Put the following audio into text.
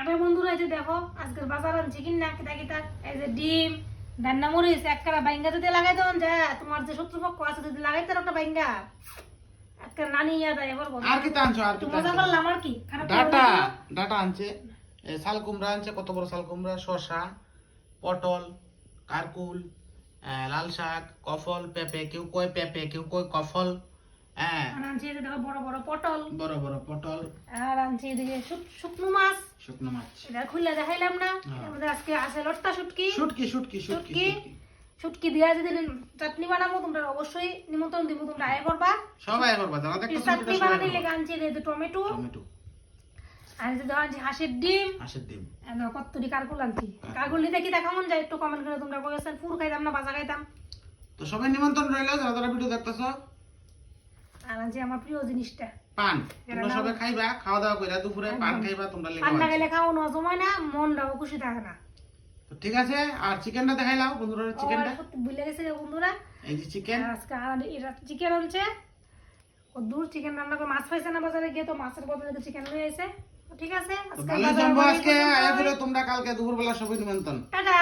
Tata বন্ধুরা, এই যে দেখো আজকের বাজার আনছি কিনা কিতা কিতা। এই যে ডিম, রান্না মরিচ, এক কারা বাইঙ্গা যদি লাগাই দেন যা, তোমার যে শত্রুপক্ষ আছে যদি লাগাইতে একটা বাইঙ্গা একটা নানি ইয়া দেয় এবার বলো। আর কি আনছো? আর কি মজা করলাম আর কি, খারাপ ডাটা ডাটা আনছে, শাল কুমড়া আনছে, কত বড় শাল কুমড়া, শসা, পটল, কারকুল, লাল শাক, কফল, পেঁপে, কেউ কয় পেঁপে, কেউ কয় কফল, হ্যাঁ, আর আনছি এই যে দেখো বড় বড় পটল, বড় বড় পটল, আর আনছি এদিকে শুকনো মাছ, শুকনো মাছ, এটা খুলে দেখাইলাম না। হ্যাঁ। আমাদের আজকে আছে লট্টা শুটকি, শুটকি শুটকি শুটকি শুটকি শুটকি দিয়া যদি চাটনি বানাবো তোমরা অবশ্যই নিমন্ত্রণ দিব, তোমরা আয় করবা। সবাই করবা, যারা দেখতেছো চাটনি বানানি লেগে আনছি এই যে টমেটো, টমেটো, আর এই যে ধরো আনছি হাঁসের ডিম, হাঁসের ডিম, আর দেখো কতটি কারকুল আনছি। কারকুল দেখি দেখা মন যায়, একটু কমেন্ট করে তোমরা বলেছেন ফুল খাইতাম না বাজা খাইতাম। তো সবাই নিমন্ত্রণ রইলো, যারা যারা ভিডিও দেখতেছো। আর আনছি আমার প্রিয় জিনিসটা পান, তোমরা সবাই খাইবা, খাওয়া দাওয়া কইরা দুপুরে পান খাইবা তোমরা লেগে। পান্না গেলে খাওয়ানো জমায় না, মনটাও খুশি থাকে না। তো ঠিক আছে, আর চিকেনটা দেখাইলাও বন্ধুরা, চিকেনটা সত্যি ভুলে গেছে যে বন্ধুরা, এই যে চিকেন, আর আজকে এরা চিকেন আনছে। ও দূর চিকেন রান্না করে মাছ পাইছে না বাজারে গিয়ে, তো মাছের বদলে চিকেন লয়ে আইছে। তো ঠিক আছে, তো আজকে ভালোই বাজার জমবো বাড়ি আজকে, পর্যন্ত। আয়া করে তোমরা কালকে দুপুরবেলা সবাই নিমন্ত্রণ। টাটা।